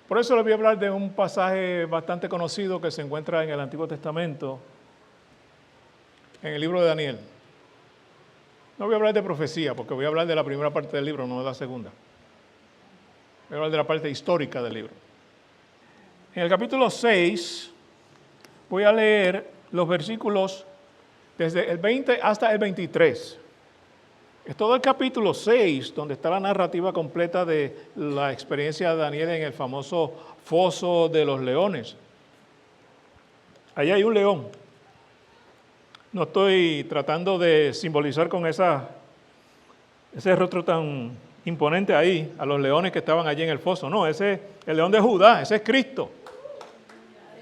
Por eso les voy a hablar de un pasaje bastante conocido que se encuentra en el Antiguo Testamento, en el libro de Daniel. No voy a hablar de profecía, porque voy a hablar de la primera parte del libro, no de la segunda. Voy a hablar de la parte histórica del libro. En el capítulo 6 voy a leer los versículos desde el 20 hasta el 23. Es todo el capítulo 6 donde está la narrativa completa de la experiencia de Daniel en el famoso foso de los leones. Allí hay un león. No estoy tratando de simbolizar con ese rostro tan imponente ahí a los leones que estaban allí en el foso. No, ese es el león de Judá, ese es Cristo.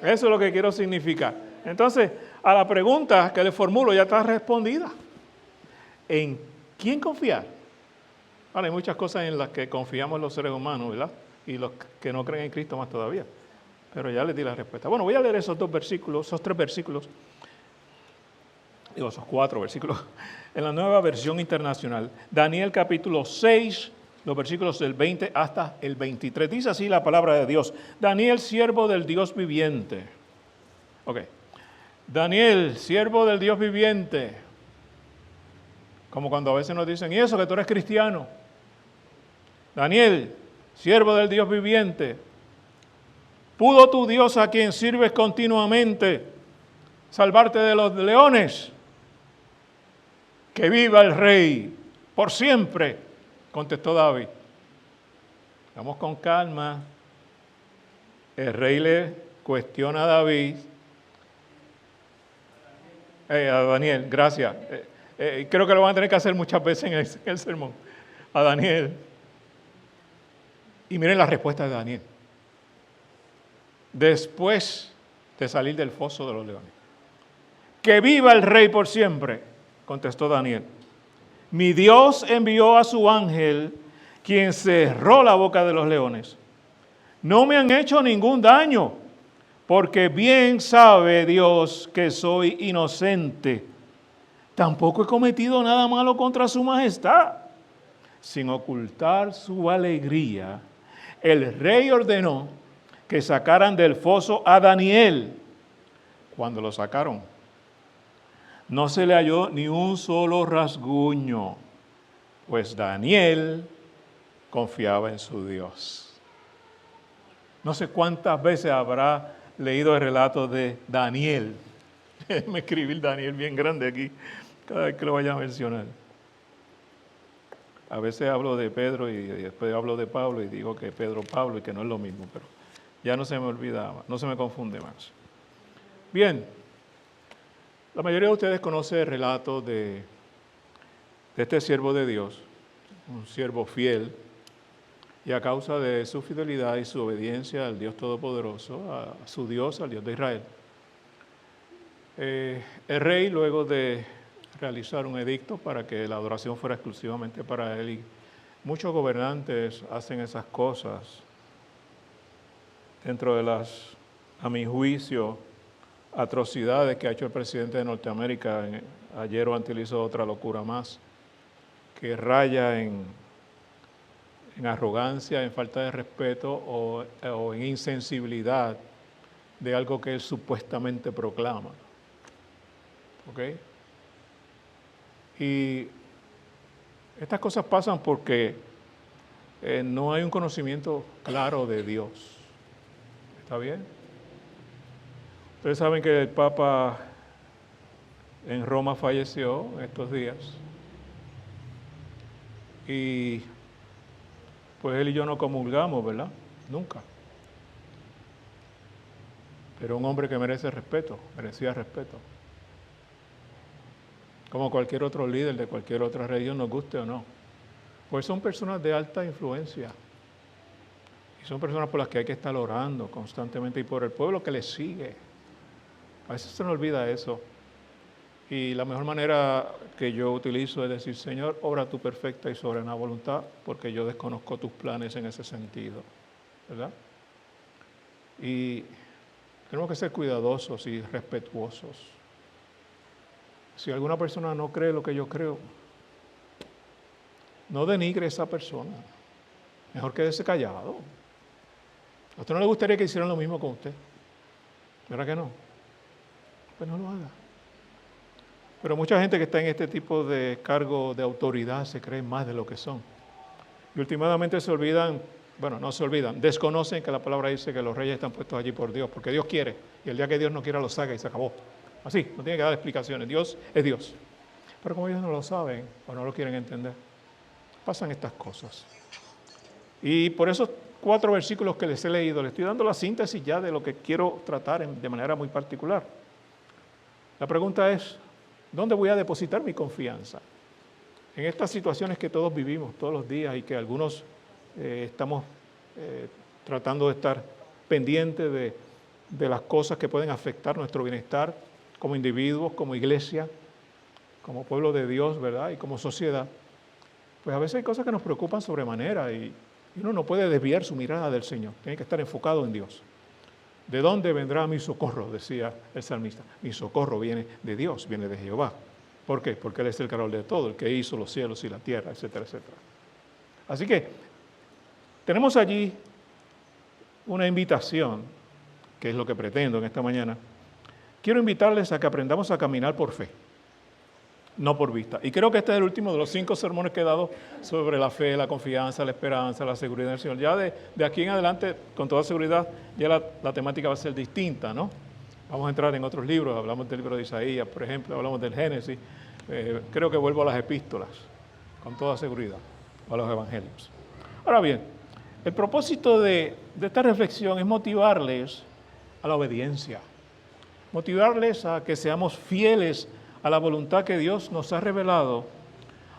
Eso es lo que quiero significar. Entonces, a la pregunta que le formulo ya está respondida. ¿En quién confiar? Ahora, hay muchas cosas en las que confiamos los seres humanos, ¿verdad? Y los que no creen en Cristo más todavía. Pero ya les di la respuesta. Bueno, voy a leer esos 2 versículos, esos 3 versículos, esos 4 versículos, en la Nueva Versión Internacional. Daniel capítulo 6, los versículos del 20 hasta el 23. Dice así la palabra de Dios. Daniel, siervo del Dios viviente. Ok. Daniel, siervo del Dios viviente. Como cuando a veces nos dicen, ¿y eso que tú eres cristiano? Daniel, siervo del Dios viviente. ¿Pudo tu Dios a quien sirves continuamente salvarte de los leones? Que viva el rey por siempre, contestó David. Vamos con calma. El rey le cuestiona a David. A Daniel, gracias. Creo que lo van a tener que hacer muchas veces en el sermón. A Daniel. Y miren la respuesta de Daniel. Después de salir del foso de los leones. Que viva el rey por siempre, contestó Daniel. Mi Dios envió a su ángel, quien cerró la boca de los leones. No me han hecho ningún daño, porque bien sabe Dios que soy inocente. Tampoco he cometido nada malo contra su majestad. Sin ocultar su alegría, el rey ordenó que sacaran del foso a Daniel. Cuando lo sacaron, no se le halló ni un solo rasguño, pues Daniel confiaba en su Dios. No sé cuántas veces habrá leído el relato de Daniel. Me escribí Daniel bien grande aquí, cada vez que lo vaya a mencionar. A veces hablo de Pedro y después hablo de Pablo y digo que Pedro, Pablo y que no es lo mismo, pero ya no se me olvida, no se me confunde más. Bien, la mayoría de ustedes conoce el relato de este siervo de Dios, un siervo fiel, y a causa de su fidelidad y su obediencia al Dios Todopoderoso, a su Dios, al Dios de Israel. El rey, luego de realizar un edicto para que la adoración fuera exclusivamente para él, y muchos gobernantes hacen esas cosas dentro de las, a mi juicio, atrocidades que ha hecho el presidente de Norteamérica. Ayer o antes hizo otra locura más, que raya en arrogancia, en falta de respeto o en insensibilidad de algo que él supuestamente proclama. ¿Ok? Y estas cosas pasan porque no hay un conocimiento claro de Dios. ¿Está bien? Ustedes saben que el Papa en Roma falleció estos días. Y pues él y yo no comulgamos, ¿verdad? Nunca. Pero un hombre que merece respeto, merecía respeto. Como cualquier otro líder de cualquier otra religión, nos guste o no. Pues son personas de alta influencia. Y son personas por las que hay que estar orando constantemente y por el pueblo que les sigue. A veces se nos olvida eso. Y la mejor manera que yo utilizo es decir, Señor, obra tu perfecta y soberana voluntad, porque yo desconozco tus planes en ese sentido, ¿verdad? Y tenemos que ser cuidadosos y respetuosos. Si alguna persona no cree lo que yo creo, no denigre a esa persona. Mejor quédese callado. ¿A usted no le gustaría que hicieran lo mismo con usted? ¿Verdad que no? Pues no lo haga. Pero mucha gente que está en este tipo de cargo de autoridad se cree más de lo que son. Y últimamente se olvidan, bueno, no se olvidan, desconocen que la palabra dice que los reyes están puestos allí por Dios, porque Dios quiere, y el día que Dios no quiera los saca y se acabó. Así, no tiene que dar explicaciones, Dios es Dios. Pero como ellos no lo saben o no lo quieren entender, pasan estas cosas. Y por esos 4 versículos que les he leído, les estoy dando la síntesis ya de lo que quiero tratar de manera muy particular. La pregunta es, ¿dónde voy a depositar mi confianza? En estas situaciones que todos vivimos todos los días y que algunos estamos tratando de estar pendientes de las cosas que pueden afectar nuestro bienestar como individuos, como iglesia, como pueblo de Dios, ¿verdad? Y como sociedad, pues a veces hay cosas que nos preocupan sobremanera y uno no puede desviar su mirada del Señor, tiene que estar enfocado en Dios. ¿De dónde vendrá mi socorro?, decía el salmista. Mi socorro viene de Dios, viene de Jehová. ¿Por qué? Porque Él es el creador de todo, el que hizo los cielos y la tierra, etcétera, etcétera. Así que tenemos allí una invitación, que es lo que pretendo en esta mañana. Quiero invitarles a que aprendamos a caminar por fe, no por vista. Y creo que este es el último de los 5 sermones que he dado sobre la fe, la confianza, la esperanza, la seguridad del Señor. Ya de aquí en adelante, con toda seguridad, ya la temática va a ser distinta, ¿no? Vamos a entrar en otros libros, hablamos del libro de Isaías, por ejemplo, hablamos del Génesis. Creo que vuelvo a las epístolas, con toda seguridad, a los evangelios. Ahora bien, el propósito de esta reflexión es motivarles a la obediencia, motivarles a que seamos fieles a la voluntad que Dios nos ha revelado,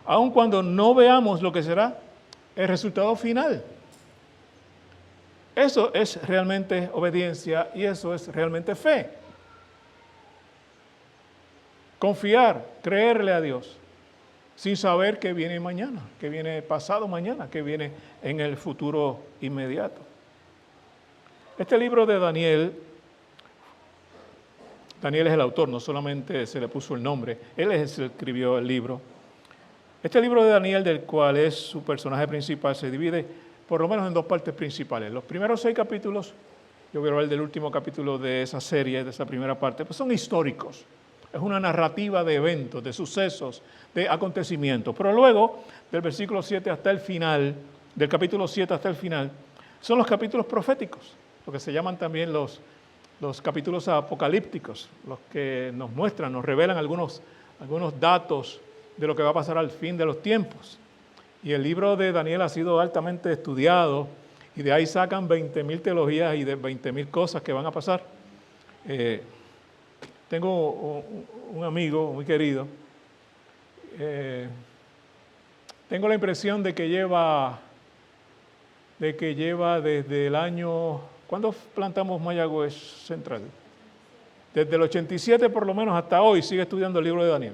aun cuando no veamos lo que será el resultado final. Eso es realmente obediencia y eso es realmente fe. Confiar, creerle a Dios, sin saber qué viene mañana, qué viene pasado mañana, qué viene en el futuro inmediato. Este libro de Daniel es el autor, no solamente se le puso el nombre, él es el que escribió el libro. Este libro de Daniel, del cual es su personaje principal, se divide por lo menos en 2 partes principales. Los primeros 6 capítulos, yo voy a hablar del último capítulo de esa serie, de esa primera parte, pues son históricos. Es una narrativa de eventos, de sucesos, de acontecimientos. Pero luego, del versículo 7 hasta el final, del capítulo 7 hasta el final, son los capítulos proféticos, lo que se llaman también los capítulos apocalípticos, los que nos muestran, nos revelan algunos datos de lo que va a pasar al fin de los tiempos. Y el libro de Daniel ha sido altamente estudiado y de ahí sacan 20,000 teologías y de 20,000 cosas que van a pasar. Tengo un amigo muy querido, tengo la impresión de que lleva desde el año, ¿cuándo plantamos Mayagüez Central? Desde el 87 por lo menos hasta hoy sigue estudiando el libro de Daniel.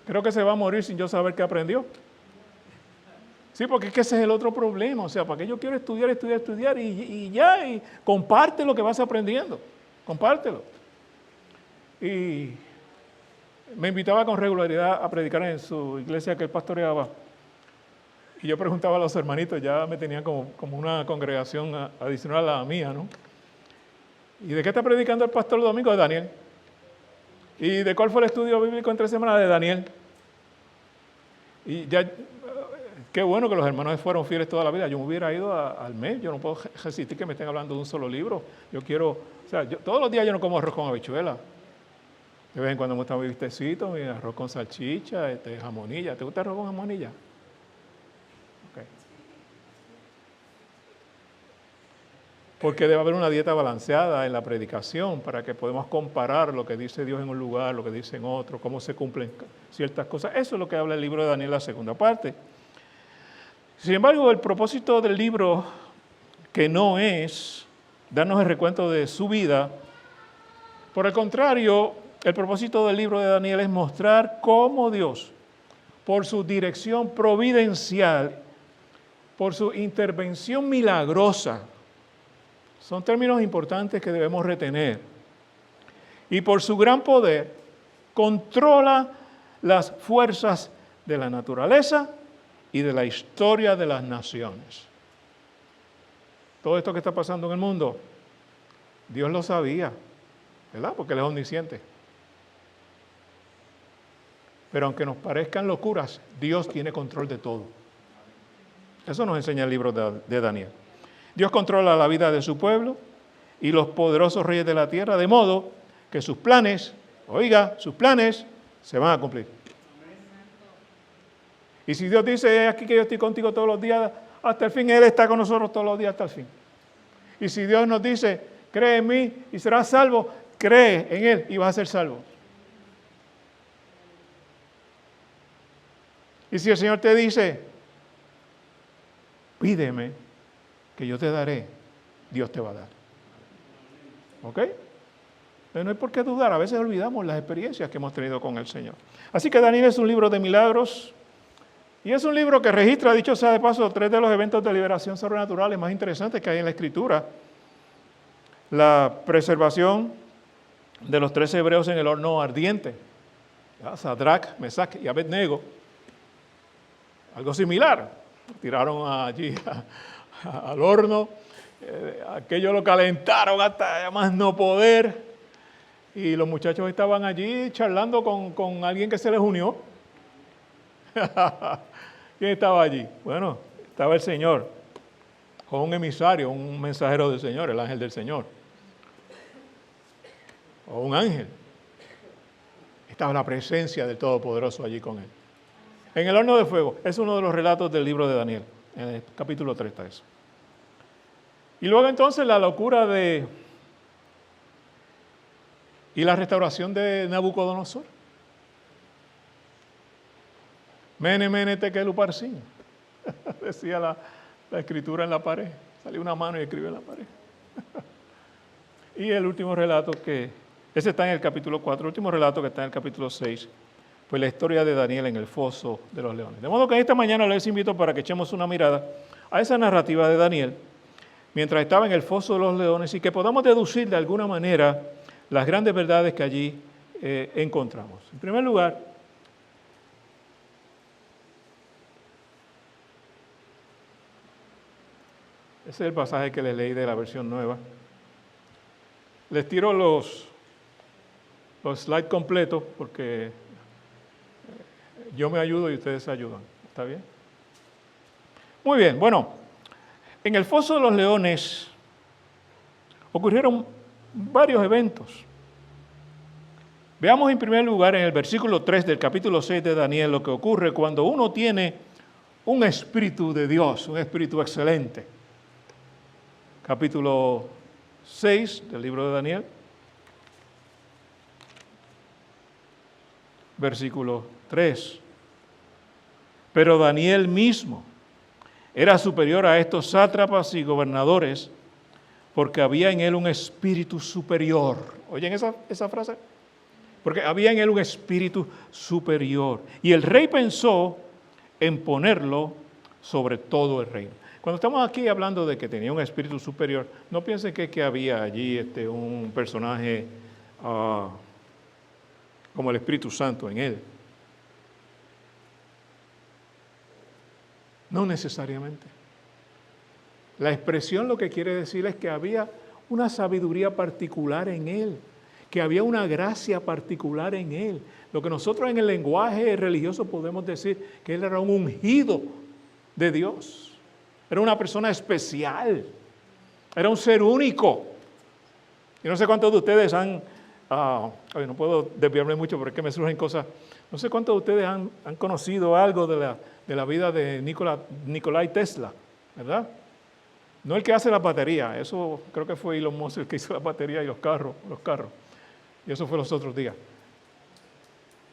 Creo que se va a morir sin yo saber qué aprendió. Sí, porque es que ese es el otro problema. O sea, ¿para qué yo quiero estudiar y comparte lo que vas aprendiendo? Compártelo. Y me invitaba con regularidad a predicar en su iglesia que él pastoreaba. Y yo preguntaba a los hermanitos, ya me tenían como una congregación adicional a la mía, ¿no? ¿Y de qué está predicando el pastor el domingo? De Daniel. ¿Y de cuál fue el estudio bíblico en 3 semanas? De Daniel. Y ya, qué bueno que los hermanos fueron fieles toda la vida. Yo me hubiera ido al mes, yo no puedo resistir que me estén hablando de un solo libro. Yo quiero, todos los días yo no como arroz con habichuela. De vez en cuando me gusta mi bistecito, mi arroz con salchicha, jamonilla. ¿Te gusta el arroz con jamonilla? Okay. Porque debe haber una dieta balanceada en la predicación para que podamos comparar lo que dice Dios en un lugar, lo que dice en otro, cómo se cumplen ciertas cosas. Eso es lo que habla el libro de Daniel, la segunda parte. Sin embargo, el propósito del libro, que no es darnos el recuento de su vida, por el contrario, el propósito del libro de Daniel es mostrar cómo Dios, por su dirección providencial, por su intervención milagrosa, son términos importantes que debemos retener, y por su gran poder, controla las fuerzas de la naturaleza y de la historia de las naciones. todo esto que está pasando en el mundo, Dios lo sabía, ¿verdad? Porque Él es omnisciente. Pero aunque nos parezcan locuras, Dios tiene control de todo. Eso nos enseña el libro de Daniel. Dios controla la vida de su pueblo y los poderosos reyes de la tierra, de modo que sus planes, sus planes se van a cumplir. Y si Dios dice, aquí que yo estoy contigo todos los días hasta el fin, Él está con nosotros todos los días hasta el fin. Y si Dios nos dice, cree en mí y serás salvo, cree en Él y vas a ser salvo. Y si el Señor te dice, pídeme que yo te daré, Dios te va a dar. ¿Ok? Pero no hay por qué dudar, a veces olvidamos las experiencias que hemos tenido con el Señor. Así que Daniel es un libro de milagros y es un libro que registra, dicho sea de paso, 3 de los eventos de liberación sobrenaturales más interesantes que hay en la Escritura. La preservación de los 13 hebreos en el horno ardiente, Sadrach, Mesach y Abednego. Algo similar, tiraron allí al horno, aquello lo calentaron hasta más no poder, y los muchachos estaban allí charlando con alguien que se les unió. ¿Quién estaba allí? Bueno, estaba el Señor, con un emisario, un mensajero del Señor, el ángel del Señor, o un ángel. Estaba la presencia del Todopoderoso allí con él. En el horno de fuego, es uno de los relatos del libro de Daniel, en el capítulo 3 está eso. Y luego entonces la locura y la restauración de Nabucodonosor. Mene, mene, tekel uparsin, decía la escritura en la pared. Salió una mano y escribió en la pared. Y el último relato ese está en el capítulo 4, el último relato que está en el capítulo 6, pues la historia de Daniel en el foso de los leones. De modo que esta mañana les invito para que echemos una mirada a esa narrativa de Daniel, mientras estaba en el foso de los leones, y que podamos deducir de alguna manera las grandes verdades que allí encontramos. En primer lugar, ese es el pasaje que les leí de la versión nueva. Les tiro los slides completos porque yo me ayudo y ustedes se ayudan. ¿Está bien? Muy bien, bueno, en el foso de los leones ocurrieron varios eventos. Veamos en primer lugar en el versículo 3 del capítulo 6 de Daniel lo que ocurre cuando uno tiene un espíritu de Dios, un espíritu excelente. Capítulo 6 del libro de Daniel, versículo 3. Pero Daniel mismo era superior a estos sátrapas y gobernadores porque había en él un espíritu superior. ¿Oyen esa frase? Porque había en él un espíritu superior. Y el rey pensó en ponerlo sobre todo el reino. Cuando estamos aquí hablando de que tenía un espíritu superior, no piensen que había allí un personaje como el Espíritu Santo en él. No necesariamente. La expresión lo que quiere decir es que había una sabiduría particular en él, que había una gracia particular en él. Lo que nosotros en el lenguaje religioso podemos decir que él era un ungido de Dios. Era una persona especial. Era un ser único. Y no sé cuántos de ustedes no puedo desviarme mucho porque es que me surgen cosas. No sé cuántos de ustedes han conocido algo de la vida de Nikolai Tesla, ¿verdad? No el que hace la batería, eso creo que fue Elon Musk el que hizo la batería y los carros. Y eso fue los otros días.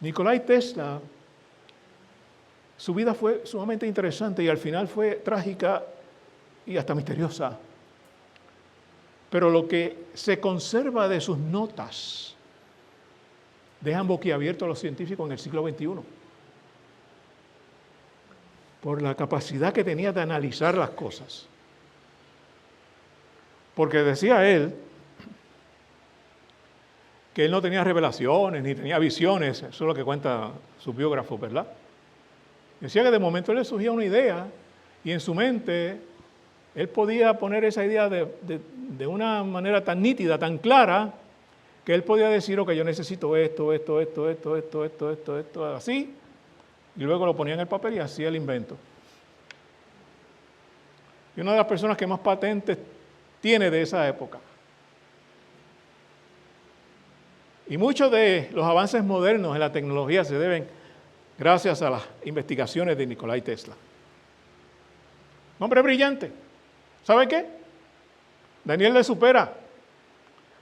Nikolai Tesla, su vida fue sumamente interesante y al final fue trágica y hasta misteriosa. Pero lo que se conserva de sus notas dejan boquiabierto a los científicos en el siglo XXI. Por la capacidad que tenía de analizar las cosas. Porque decía él que él no tenía revelaciones ni tenía visiones, eso es lo que cuenta su biógrafo, ¿verdad? Decía que de momento le surgía una idea y en su mente él podía poner esa idea de una manera tan nítida, tan clara, que él podía decir, ok, yo necesito esto, así, y luego lo ponía en el papel y hacía el invento. Y una de las personas que más patentes tiene de esa época. Y muchos de los avances modernos en la tecnología se deben gracias a las investigaciones de Nikola Tesla. Un hombre brillante. ¿Sabe qué? Daniel le supera.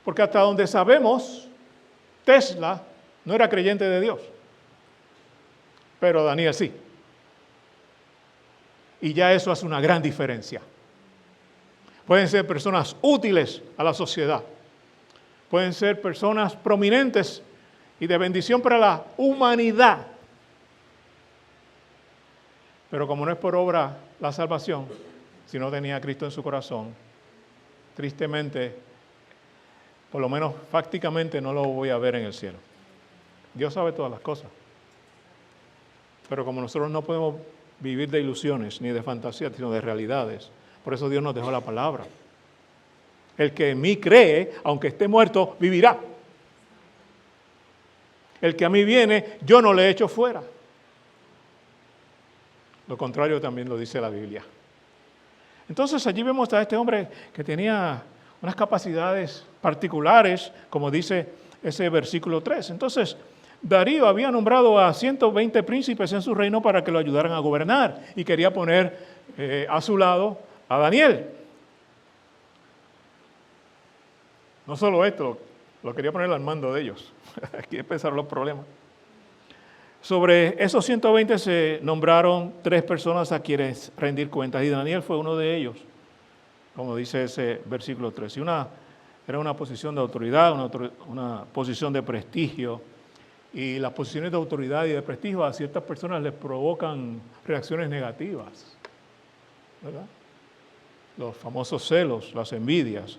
Porque hasta donde sabemos, Tesla no era creyente de Dios. Pero Daniel sí. Y ya eso hace una gran diferencia. Pueden ser personas útiles a la sociedad. Pueden ser personas prominentes y de bendición para la humanidad. Pero como no es por obra la salvación, si no tenía a Cristo en su corazón, tristemente, por lo menos fácticamente, no lo voy a ver en el cielo. Dios sabe todas las cosas. Pero como nosotros no podemos vivir de ilusiones ni de fantasías, sino de realidades, por eso Dios nos dejó la palabra. El que en mí cree, aunque esté muerto, vivirá. El que a mí viene, yo no le echo fuera. Lo contrario también lo dice la Biblia. Entonces allí vemos a este hombre que tenía unas capacidades particulares, como dice ese versículo 3. Entonces, Darío había nombrado a 120 príncipes en su reino para que lo ayudaran a gobernar y quería poner a su lado a Daniel. No solo esto, lo quería poner al mando de ellos. Aquí empezaron los problemas. Sobre esos 120 se nombraron 3 personas a quienes rendir cuentas y Daniel fue uno de ellos, como dice ese versículo 3. Y era una posición de autoridad, una posición de prestigio, y las posiciones de autoridad y de prestigio a ciertas personas les provocan reacciones negativas, ¿verdad? Los famosos celos, las envidias.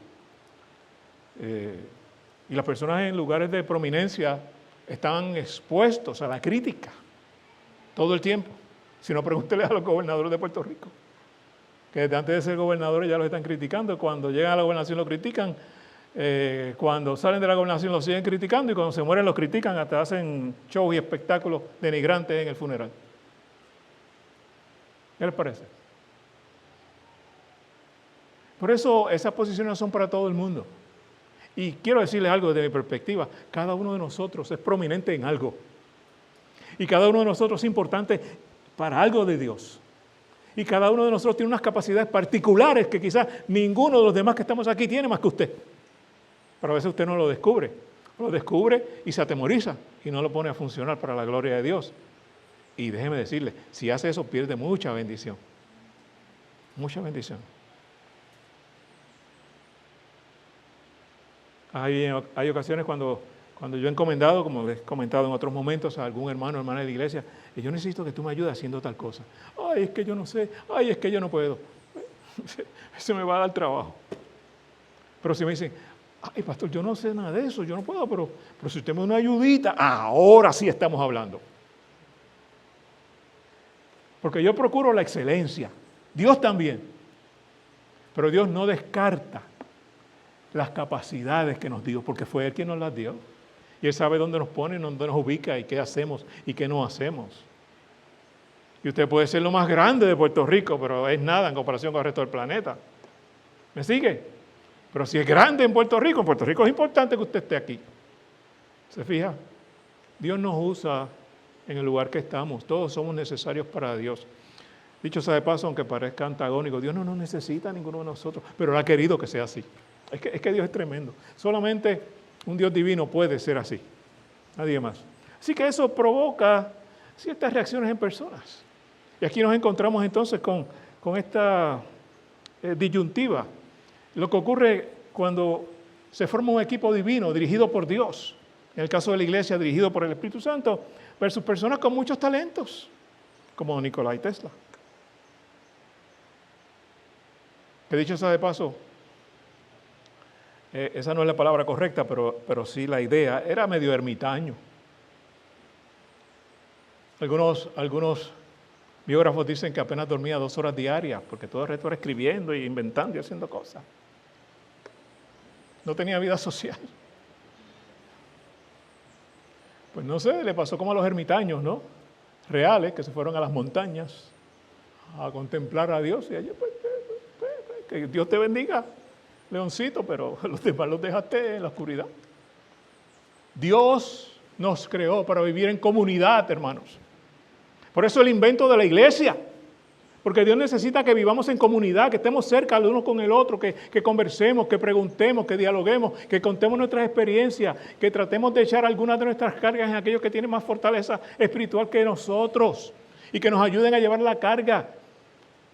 Y las personas en lugares de prominencia están expuestos a la crítica todo el tiempo. Si no, pregúntele a los gobernadores de Puerto Rico, que desde antes de ser gobernadores ya los están criticando. Cuando llegan a la gobernación lo critican, cuando salen de la gobernación lo siguen criticando y cuando se mueren los critican, hasta hacen shows y espectáculos denigrantes en el funeral. ¿Qué les parece? Por eso esas posiciones no son para todo el mundo. Y quiero decirles algo desde mi perspectiva, cada uno de nosotros es prominente en algo. Y cada uno de nosotros es importante para algo de Dios. Y cada uno de nosotros tiene unas capacidades particulares que quizás ninguno de los demás que estamos aquí tiene más que usted. Pero a veces usted no lo descubre. Lo descubre y se atemoriza y no lo pone a funcionar para la gloria de Dios. Y déjeme decirle, si hace eso pierde mucha bendición. Mucha bendición. Hay ocasiones cuando yo he encomendado, como he comentado en otros momentos, a algún hermano o hermana de la iglesia, y yo necesito que tú me ayudes haciendo tal cosa. Ay, es que yo no sé, ay, es que yo no puedo. Se me va a dar trabajo. Pero si me dicen, ay, pastor, yo no sé nada de eso, yo no puedo, pero si usted me da una ayudita, ahora sí estamos hablando. Porque yo procuro la excelencia, Dios también, pero Dios no descarta las capacidades que nos dio, porque fue Él quien nos las dio. Y Él sabe dónde nos pone, dónde nos ubica y qué hacemos y qué no hacemos. Y usted puede ser lo más grande de Puerto Rico, pero es nada en comparación con el resto del planeta. ¿Me sigue? Pero si es grande en Puerto Rico es importante que usted esté aquí. ¿Se fija? Dios nos usa en el lugar que estamos. Todos somos necesarios para Dios. Dicho sea de paso, aunque parezca antagónico, Dios no nos necesita a ninguno de nosotros, pero Él ha querido que sea así. Es que Dios es tremendo. Solamente un Dios divino puede ser así. Nadie más. Así que eso provoca ciertas reacciones en personas. Y aquí nos encontramos entonces con esta disyuntiva. Lo que ocurre cuando se forma un equipo divino dirigido por Dios, en el caso de la iglesia dirigido por el Espíritu Santo, versus personas con muchos talentos, como Nikola Tesla. Que dicho sea de paso, esa no es la palabra correcta, pero sí la idea, era medio ermitaño. Algunos Biógrafos dicen que apenas dormía 2 horas diarias, porque todo el resto era escribiendo y inventando y haciendo cosas. No tenía vida social. Pues no sé, le pasó como a los ermitaños, ¿no? Reales, que se fueron a las montañas a contemplar a Dios. Y allí, pues, que Dios te bendiga, leoncito, pero los demás los dejaste en la oscuridad. Dios nos creó para vivir en comunidad, hermanos. Por eso el invento de la iglesia. Porque Dios necesita que vivamos en comunidad, que estemos cerca el uno con el otro, que conversemos, que preguntemos, que dialoguemos, que contemos nuestras experiencias, que tratemos de echar algunas de nuestras cargas en aquellos que tienen más fortaleza espiritual que nosotros y que nos ayuden a llevar la carga,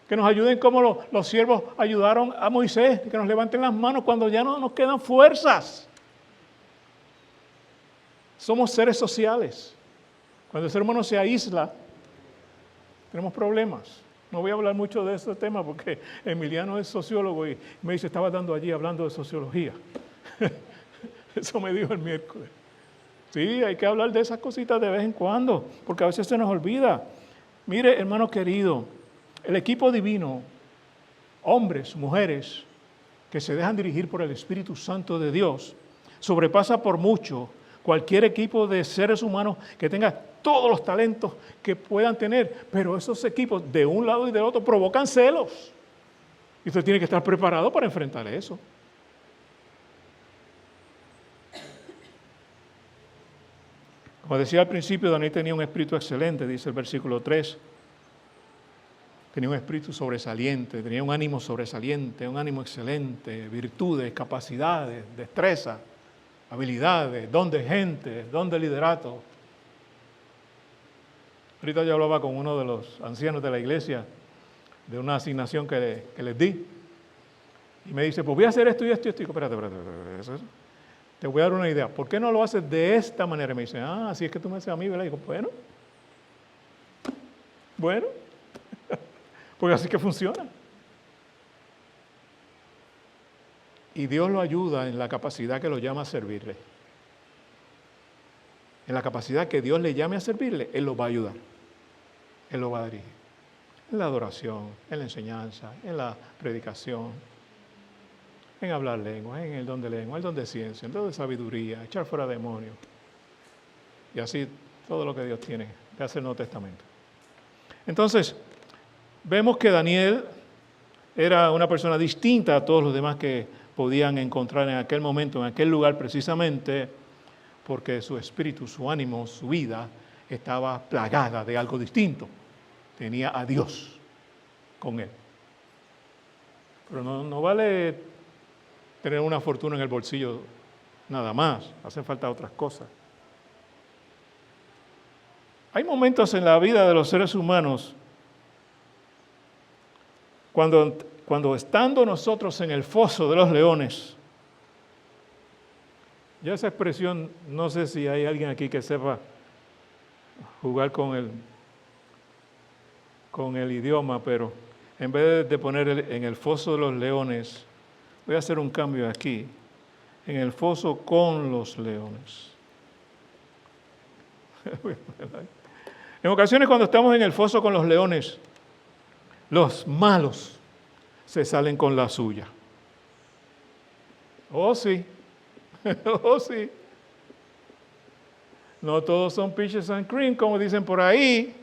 que nos ayuden como los siervos ayudaron a Moisés, que nos levanten las manos cuando ya no nos quedan fuerzas. Somos seres sociales. Cuando el ser humano se aísla, tenemos problemas. No voy a hablar mucho de este tema porque Emiliano es sociólogo y me dice, estaba dando allí hablando de sociología. Eso me dijo el miércoles. Sí, hay que hablar de esas cositas de vez en cuando, porque a veces se nos olvida. Mire, hermano querido, el equipo divino, hombres, mujeres, que se dejan dirigir por el Espíritu Santo de Dios, sobrepasa por mucho cualquier equipo de seres humanos que tenga todos los talentos que puedan tener, pero esos equipos de un lado y del otro provocan celos. Y usted tiene que estar preparado para enfrentar eso. Como decía al principio, Daniel tenía un espíritu excelente, dice el versículo 3. Tenía un espíritu sobresaliente, tenía un ánimo sobresaliente, un ánimo excelente, virtudes, capacidades, destreza, habilidades, don de gente, don de liderato. Ahorita yo hablaba con uno de los ancianos de la iglesia de una asignación que les di. Y me dice, pues voy a hacer esto y esto y esto. Y digo, espérate. Te voy a dar una idea. ¿Por qué no lo haces de esta manera? Y me dice, así es que tú me haces a mí, ¿verdad? Y digo, bueno. Porque así que funciona. Y Dios lo ayuda en la capacidad que lo llama a servirle. En la capacidad que Dios le llame a servirle, Él lo va a ayudar. Él lo va a dirigir. En la adoración, en la enseñanza, en la predicación, en hablar lenguas, en el don de lengua, el don de ciencia, el don de sabiduría, echar fuera demonios. Y así todo lo que Dios tiene de hacer en el Nuevo Testamento. Entonces, vemos que Daniel era una persona distinta a todos los demás que podían encontrar en aquel momento, en aquel lugar precisamente, porque su espíritu, su ánimo, su vida estaba plagada de algo distinto. Tenía a Dios con él. Pero no vale tener una fortuna en el bolsillo nada más, hacen falta otras cosas. Hay momentos en la vida de los seres humanos cuando estando nosotros en el foso de los leones, ya esa expresión, no sé si hay alguien aquí que sepa jugar con el idioma, pero en vez de poner en el foso de los leones, voy a hacer un cambio aquí, en el foso con los leones. En ocasiones cuando estamos en el foso con los leones, los malos se salen con la suya. Oh, sí. Oh, sí. No todos son peaches and cream, como dicen por ahí.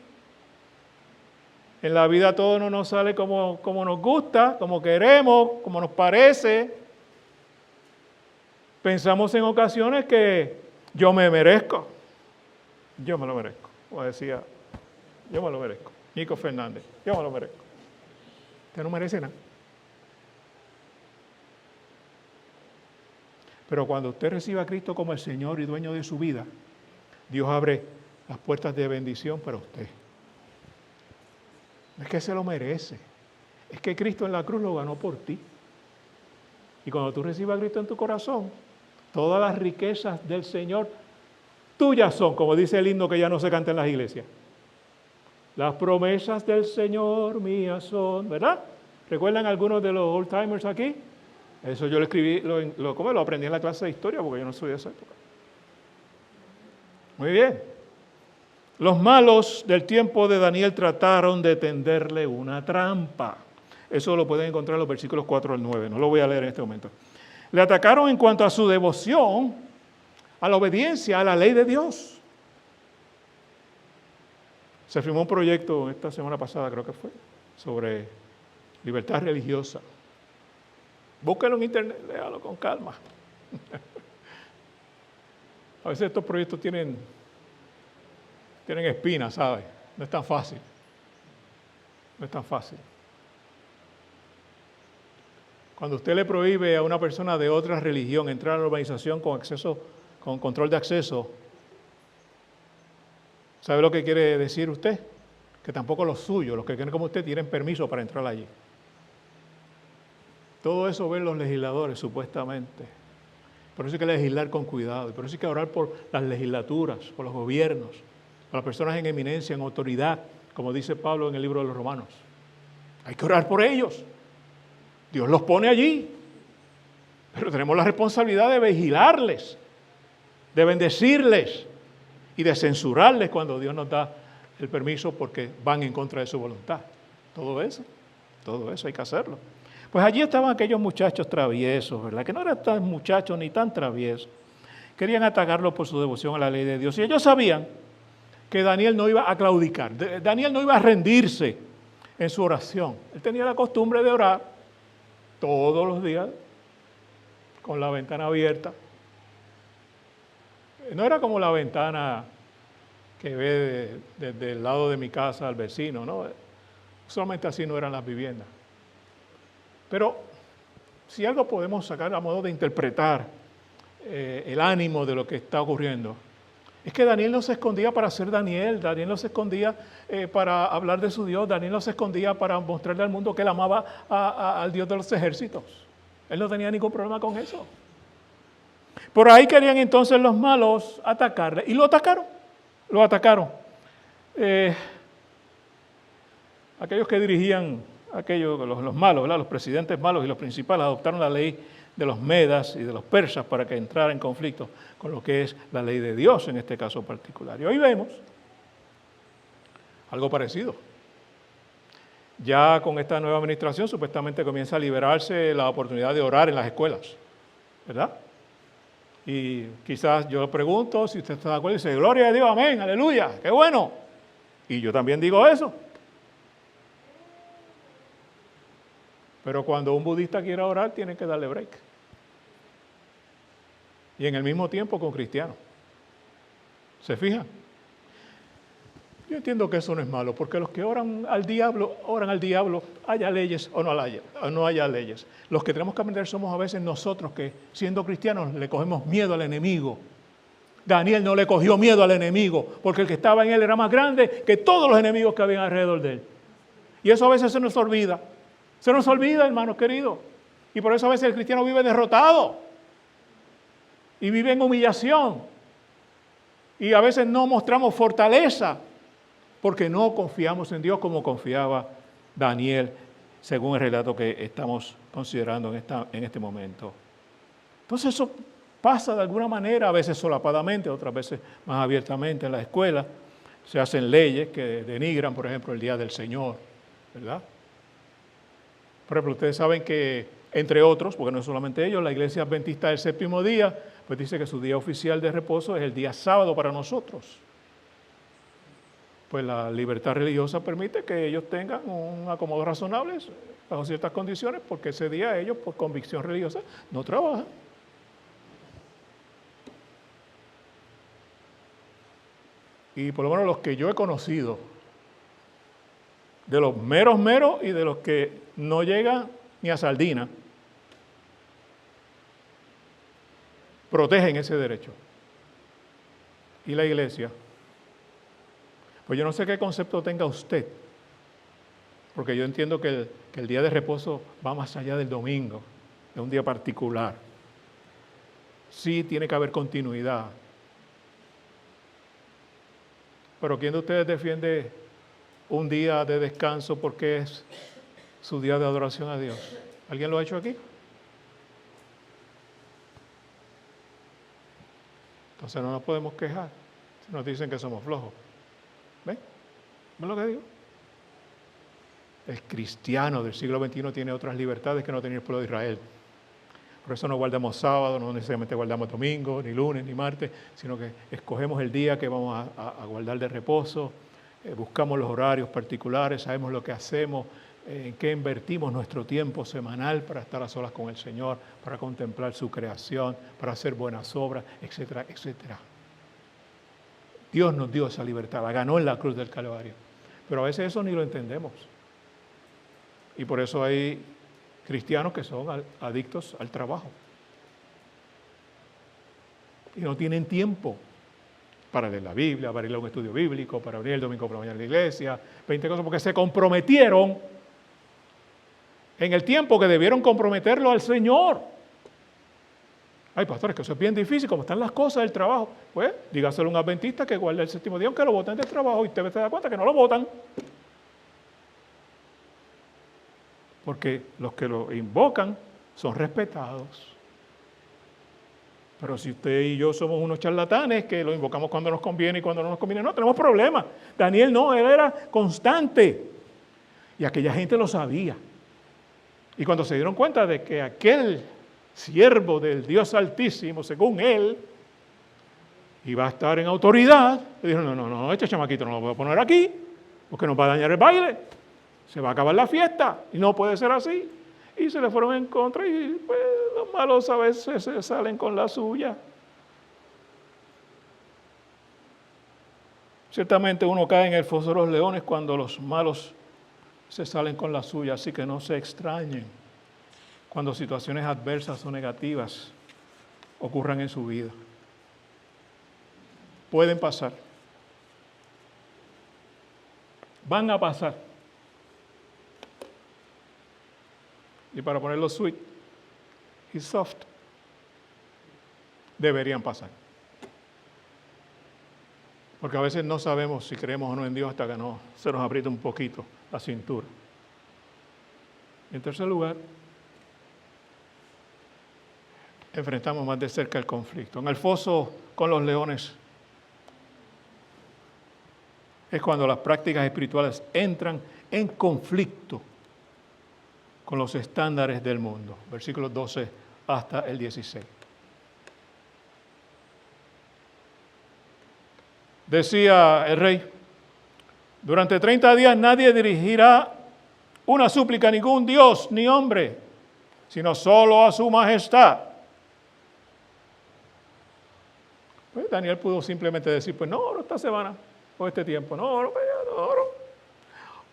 En la vida todo no nos sale como nos gusta, como queremos, como nos parece. Pensamos en ocasiones que yo me merezco. Yo me lo merezco. Como decía, yo me lo merezco. Nico Fernández, yo me lo merezco. Usted no merece nada. Pero cuando usted reciba a Cristo como el Señor y dueño de su vida, Dios abre las puertas de bendición para usted. No es que se lo merece, es que Cristo en la cruz lo ganó por ti. Y cuando tú recibas a Cristo en tu corazón, todas las riquezas del Señor tuyas son, como dice el himno que ya no se canta en las iglesias. Las promesas del Señor mías son, ¿verdad? ¿Recuerdan algunos de los old timers aquí? Eso yo lo escribí, lo aprendí en la clase de historia, porque yo no soy de esa época. Muy bien. Los malos del tiempo de Daniel trataron de tenderle una trampa. Eso lo pueden encontrar en los versículos 4 al 9. No lo voy a leer en este momento. Le atacaron en cuanto a su devoción, a la obediencia a la ley de Dios. Se firmó un proyecto esta semana pasada, creo que fue, sobre libertad religiosa. Búsquelo en internet, léalo con calma. A veces estos proyectos tienen espinas, ¿sabes? No es tan fácil. No es tan fácil. Cuando usted le prohíbe a una persona de otra religión entrar a la urbanización con control de acceso, ¿sabe lo que quiere decir usted? Que tampoco los suyos, los que quieren como usted, tienen permiso para entrar allí. Todo eso ven los legisladores, supuestamente. Por eso hay que legislar con cuidado. Y por eso hay que orar por las legislaturas, por los gobiernos, por las personas en eminencia, en autoridad, como dice Pablo en el libro de los Romanos. Hay que orar por ellos. Dios los pone allí, pero tenemos la responsabilidad de vigilarles, de bendecirles y de censurarles cuando Dios nos da el permiso porque van en contra de su voluntad. Todo eso hay que hacerlo. Pues allí estaban aquellos muchachos traviesos, ¿verdad? Que no eran tan muchachos ni tan traviesos. Querían atacarlo por su devoción a la ley de Dios. Y ellos sabían que Daniel no iba a claudicar, Daniel no iba a rendirse en su oración. Él tenía la costumbre de orar todos los días, con la ventana abierta. No era como la ventana que ve desde el lado de mi casa al vecino, ¿no? Solamente así no eran las viviendas. Pero si algo podemos sacar a modo de interpretar el ánimo de lo que está ocurriendo, es que Daniel no se escondía para ser Daniel, Daniel no se escondía para hablar de su Dios, Daniel no se escondía para mostrarle al mundo que él amaba al Dios de los ejércitos. Él no tenía ningún problema con eso. Por ahí querían entonces los malos atacarle y lo atacaron. Aquellos que dirigían, los malos, ¿verdad? Los presidentes malos y los principales adoptaron la ley de los medas y de los persas para que entrara en conflicto con lo que es la ley de Dios en este caso particular. Y hoy vemos algo parecido. Ya con esta nueva administración supuestamente comienza a liberarse la oportunidad de orar en las escuelas, ¿verdad? Y quizás yo pregunto si usted está de acuerdo y dice, gloria a Dios, amén, aleluya, qué bueno. Y yo también digo eso. Pero cuando un budista quiera orar, tiene que darle break. Y en el mismo tiempo con cristianos. ¿Se fijan? Yo entiendo que eso no es malo, porque los que oran al diablo, haya leyes o no haya leyes. Los que tenemos que aprender somos a veces nosotros que, siendo cristianos, le cogemos miedo al enemigo. Daniel no le cogió miedo al enemigo, porque el que estaba en él era más grande que todos los enemigos que habían alrededor de él. Y eso a veces se nos olvida. Se nos olvida, hermanos queridos. Y por eso a veces el cristiano vive derrotado. Y vive en humillación. Y a veces no mostramos fortaleza porque no confiamos en Dios como confiaba Daniel, según el relato que estamos considerando en este momento. Entonces eso pasa de alguna manera, a veces solapadamente, otras veces más abiertamente en la escuela. Se hacen leyes que denigran, por ejemplo, el Día del Señor, ¿verdad? Por ejemplo, ustedes saben que, entre otros, porque no es solamente ellos, la Iglesia Adventista del Séptimo Día, pues dice que su día oficial de reposo es el día sábado para nosotros. Pues la libertad religiosa permite que ellos tengan un acomodo razonable bajo ciertas condiciones, porque ese día ellos, por convicción religiosa, no trabajan. Y por lo menos los que yo he conocido, de los meros y de los que no llegan ni a sardina, protegen ese derecho. Y la iglesia, pues yo no sé qué concepto tenga usted, porque yo entiendo que el día de reposo va más allá del domingo, de un día particular. Sí tiene que haber continuidad. Pero ¿quién de ustedes defiende un día de descanso porque es su día de adoración a Dios? ¿Alguien lo ha hecho aquí? Entonces no nos podemos quejar si nos dicen que somos flojos. ¿Ven? ¿Ven lo que digo? El cristiano del siglo XXI tiene otras libertades que no tenía el pueblo de Israel. Por eso no guardamos sábado, no necesariamente guardamos domingo, ni lunes, ni martes, sino que escogemos el día que vamos a guardar de reposo, buscamos los horarios particulares, sabemos lo que hacemos, en qué invertimos nuestro tiempo semanal para estar a solas con el Señor, para contemplar su creación, para hacer buenas obras, etcétera, etcétera. Dios nos dio esa libertad, la ganó en la cruz del Calvario. Pero a veces eso ni lo entendemos. Y por eso hay cristianos que son adictos al trabajo. Y no tienen tiempo para leer la Biblia, para ir a un estudio bíblico, para venir el domingo por la mañana a la iglesia, 20 cosas, porque se comprometieron en el tiempo que debieron comprometerlo al Señor. Ay, pastores, que eso es bien difícil, como están las cosas del trabajo. Pues, dígaselo a un adventista que guarda el séptimo día, aunque lo boten del trabajo, y usted se da cuenta que no lo botan. Porque los que lo invocan son respetados. Pero si usted y yo somos unos charlatanes que lo invocamos cuando nos conviene y cuando no nos conviene, no, tenemos problemas. Daniel no, él era constante. Y aquella gente lo sabía. Y cuando se dieron cuenta de que aquel siervo del Dios Altísimo, según él, iba a estar en autoridad, le dijeron, no, este chamaquito no lo voy a poner aquí, porque nos va a dañar el baile. Se va a acabar la fiesta y no puede ser así. Y se le fueron en contra y pues los malos a veces se salen con la suya. Ciertamente uno cae en el foso de los leones cuando los malos se salen con la suya, así que no se extrañen cuando situaciones adversas o negativas ocurran en su vida. Pueden pasar. Van a pasar. Y para ponerlo sweet y soft, deberían pasar. Porque a veces no sabemos si creemos o no en Dios hasta que no se nos aprieta un poquito la cintura. Y en tercer lugar, enfrentamos más de cerca el conflicto. En el foso con los leones es cuando las prácticas espirituales entran en conflicto con los estándares del mundo. Versículos 12 hasta el 16. Decía el rey, durante 30 días nadie dirigirá una súplica a ningún Dios ni hombre, sino solo a su majestad. Pues Daniel pudo simplemente decir, pues no oro esta semana, o este tiempo, no oro, no oro.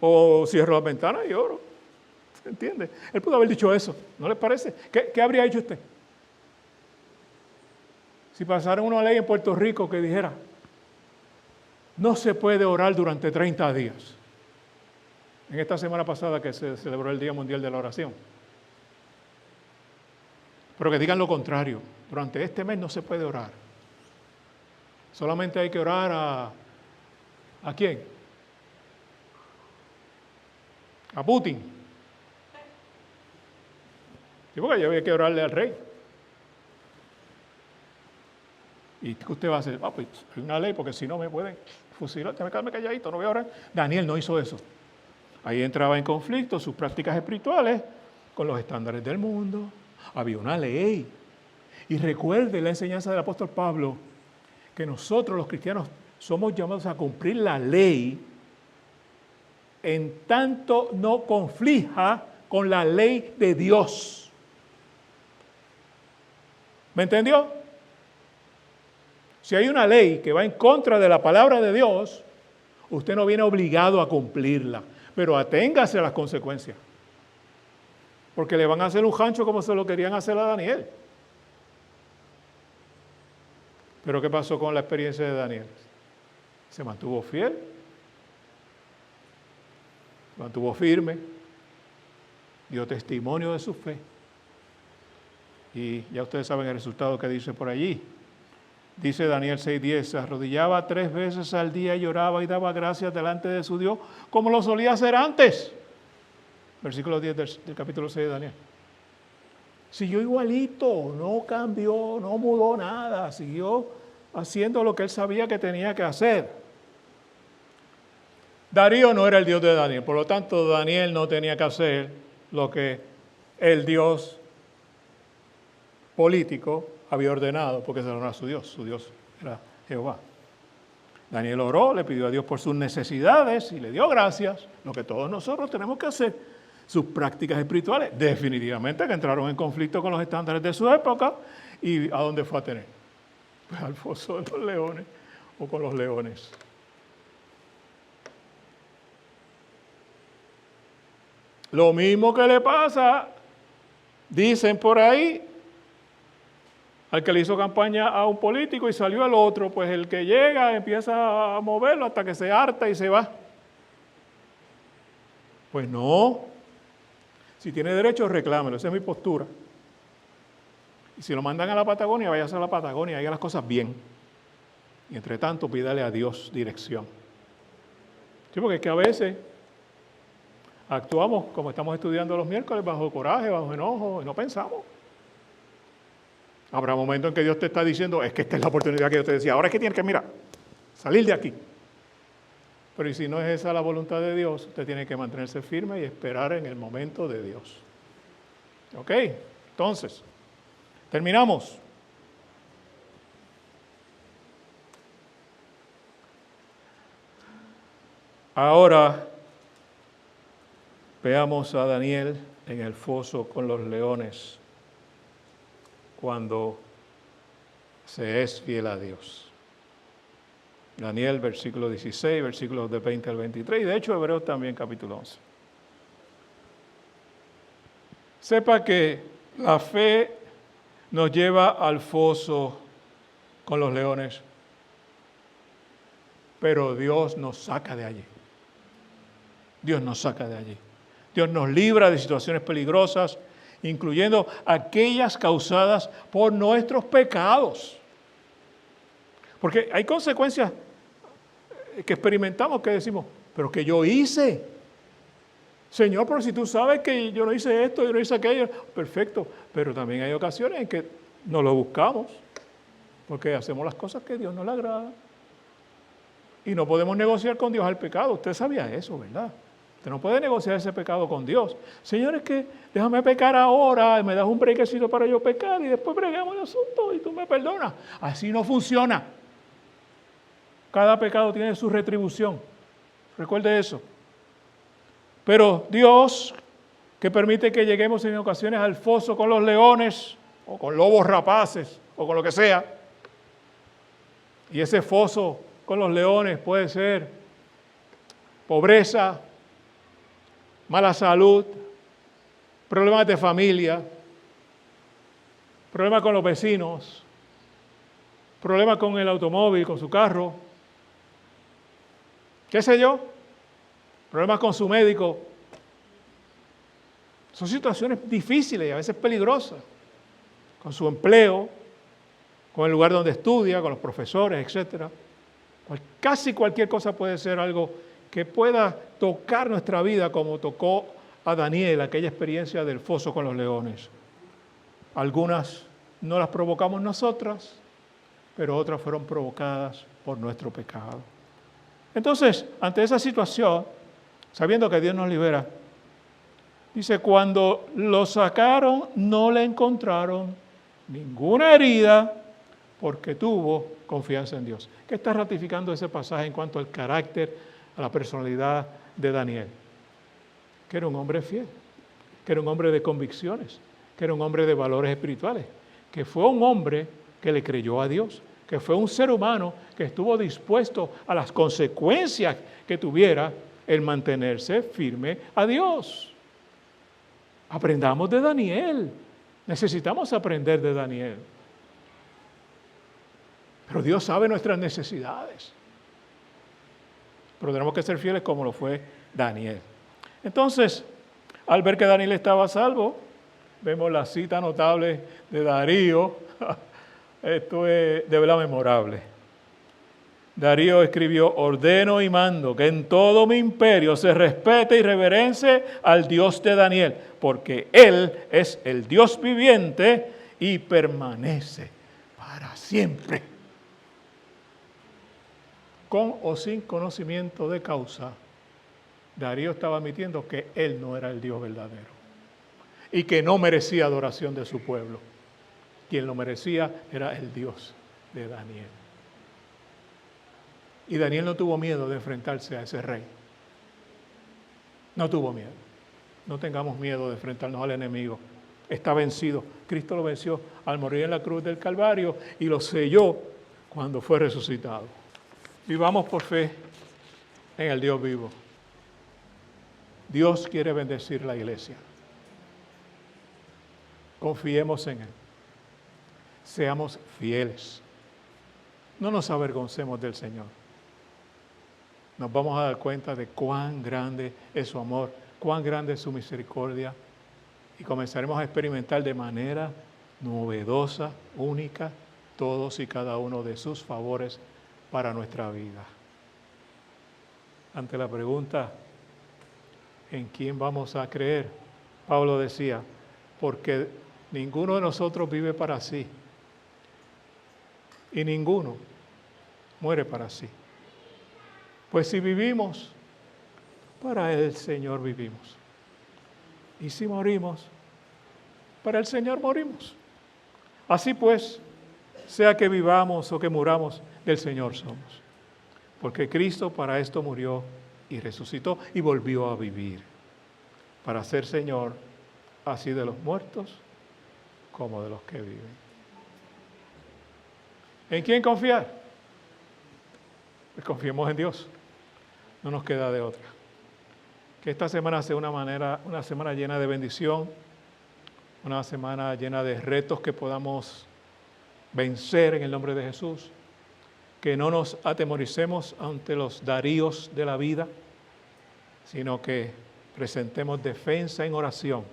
O cierro las ventanas y oro. ¿Entiende? Él pudo haber dicho eso, ¿no les parece? ¿Qué habría hecho usted? Si pasara una ley en Puerto Rico que dijera, no se puede orar durante 30 días. En esta semana pasada que se celebró el Día Mundial de la Oración. Pero que digan lo contrario, durante este mes no se puede orar. Solamente hay que orar ¿a quién? A Putin. Sí, porque yo había que orarle al rey. ¿Y qué usted va a hacer? Pues hay una ley, porque si no me pueden fusilar, tengo que quedarme calladito, no voy a orar. Daniel no hizo eso. Ahí entraba en conflicto sus prácticas espirituales con los estándares del mundo. Había una ley. Y recuerde la enseñanza del apóstol Pablo, que nosotros los cristianos somos llamados a cumplir la ley en tanto no conflija con la ley de Dios. ¿Me entendió? Si hay una ley que va en contra de la palabra de Dios, usted no viene obligado a cumplirla, pero aténgase a las consecuencias. Porque le van a hacer un jancho como se lo querían hacer a Daniel. Pero ¿qué pasó con la experiencia de Daniel? Se mantuvo fiel, se mantuvo firme, dio testimonio de su fe. Y ya ustedes saben el resultado que dice por allí. Dice Daniel 6:10, se arrodillaba 3 veces al día y lloraba y daba gracias delante de su Dios, como lo solía hacer antes. Versículo 10 del capítulo 6 de Daniel. Siguió igualito, no cambió, no mudó nada, siguió haciendo lo que él sabía que tenía que hacer. Darío no era el Dios de Daniel, por lo tanto Daniel no tenía que hacer lo que el Dios político había ordenado, porque ese no era su Dios era Jehová. Daniel oró, le pidió a Dios por sus necesidades y le dio gracias, lo que todos nosotros tenemos que hacer. Sus prácticas espirituales definitivamente que entraron en conflicto con los estándares de su época. ¿Y a dónde fue a tener? Pues al foso de los leones o con los leones. Lo mismo que le pasa, dicen por ahí, al que le hizo campaña a un político y salió el otro, pues el que llega empieza a moverlo hasta que se harta y se va. Pues no. Si tiene derecho, reclámelo. Esa es mi postura. Y si lo mandan a la Patagonia, váyase a la Patagonia, haga las cosas bien. Y entre tanto, pídale a Dios dirección. Sí, porque es que a veces actuamos, como estamos estudiando los miércoles, bajo coraje, bajo enojo, y no pensamos. Habrá momentos en que Dios te está diciendo, es que esta es la oportunidad que yo te decía, ahora es que tienes que, mira, salir de aquí. Pero y si no es esa la voluntad de Dios, usted tiene que mantenerse firme y esperar en el momento de Dios. ¿Ok? Entonces, terminamos. Ahora veamos a Daniel en el foso con los leones cuando se es fiel a Dios. Daniel, versículo 16, versículos de 20 al 23, y de hecho Hebreos también, capítulo 11. Sepa que la fe nos lleva al foso con los leones, pero Dios nos saca de allí. Dios nos saca de allí. Dios nos libra de situaciones peligrosas, incluyendo aquellas causadas por nuestros pecados. Porque hay consecuencias que experimentamos que decimos, pero que yo hice. Señor, pero si tú sabes que yo no hice esto, yo no hice aquello, perfecto. Pero también hay ocasiones en que no lo buscamos, porque hacemos las cosas que a Dios no le agrada. Y no podemos negociar con Dios al pecado. Usted sabía eso, ¿verdad? Usted no puede negociar ese pecado con Dios. Señor, es que déjame pecar ahora, me das un brequecito para yo pecar y después bregamos el asunto y tú me perdonas. Así no funciona. Cada pecado tiene su retribución. Recuerde eso. Pero Dios, que permite que lleguemos en ocasiones al foso con los leones, o con lobos rapaces, o con lo que sea, y ese foso con los leones puede ser pobreza, mala salud, problemas de familia, problemas con los vecinos, problemas con el automóvil, con su carro, qué sé yo, problemas con su médico. Son situaciones difíciles y a veces peligrosas, con su empleo, con el lugar donde estudia, con los profesores, etc. Casi cualquier cosa puede ser algo que pueda tocar nuestra vida como tocó a Daniel, aquella experiencia del foso con los leones. Algunas no las provocamos nosotras, pero otras fueron provocadas por nuestro pecado. Entonces, ante esa situación, sabiendo que Dios nos libera, dice, cuando lo sacaron no le encontraron ninguna herida porque tuvo confianza en Dios. ¿Qué está ratificando ese pasaje en cuanto al carácter, a la personalidad de Daniel? Que era un hombre fiel, que era un hombre de convicciones, que era un hombre de valores espirituales, que fue un hombre que le creyó a Dios, que fue un ser humano que estuvo dispuesto a las consecuencias que tuviera el mantenerse firme a Dios. Aprendamos de Daniel. Necesitamos aprender de Daniel. Pero Dios sabe nuestras necesidades. Pero tenemos que ser fieles como lo fue Daniel. Entonces, al ver que Daniel estaba a salvo, vemos la cita notable de Darío. Esto es de verdad memorable. Darío escribió, ordeno y mando que en todo mi imperio se respete y reverence al Dios de Daniel, porque Él es el Dios viviente y permanece para siempre. Con o sin conocimiento de causa, Darío estaba admitiendo que él no era el Dios verdadero y que no merecía adoración de su pueblo. Quien lo merecía era el Dios de Daniel. Y Daniel no tuvo miedo de enfrentarse a ese rey. No tuvo miedo. No tengamos miedo de enfrentarnos al enemigo. Está vencido. Cristo lo venció al morir en la cruz del Calvario y lo selló cuando fue resucitado. Vivamos por fe en el Dios vivo. Dios quiere bendecir la iglesia. Confiemos en Él. Seamos fieles. No nos avergoncemos del Señor. Nos vamos a dar cuenta de cuán grande es su amor, cuán grande es su misericordia, y comenzaremos a experimentar de manera novedosa, única, todos y cada uno de sus favores para nuestra vida. Ante la pregunta, ¿en quién vamos a creer? Pablo decía, porque ninguno de nosotros vive para sí, y ninguno muere para sí. Pues si vivimos, para el Señor vivimos. Y si morimos, para el Señor morimos. Así pues, sea que vivamos o que muramos, del Señor somos. Porque Cristo para esto murió y resucitó y volvió a vivir, para ser Señor así de los muertos como de los que viven. ¿En quién confiar? Pues confiemos en Dios. No nos queda de otra. Que esta semana sea una semana llena de bendición, una semana llena de retos que podamos vencer en el nombre de Jesús. Que no nos atemoricemos ante los daríos de la vida, sino que presentemos defensa en oración,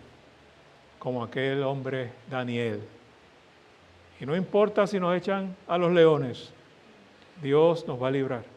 como aquel hombre Daniel. Y no importa si nos echan a los leones, Dios nos va a librar.